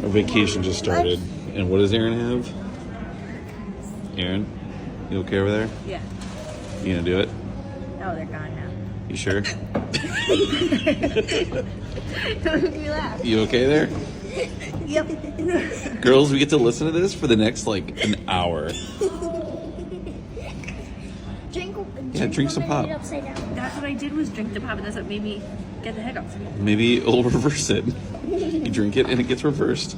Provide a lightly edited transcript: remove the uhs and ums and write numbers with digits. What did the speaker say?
Our vacation just started. And what does Aryn have? Aryn, you okay over there? Yeah. You gonna do it? Oh, they're gone now. You sure? Don't make me laugh. You okay there? Yep. Girls, we get to listen to this for the next, like, an hour. Drink some pop. That's what I did was drink the pop, and that's what made me get the hiccups. Maybe it'll reverse it. You drink it and it gets reversed.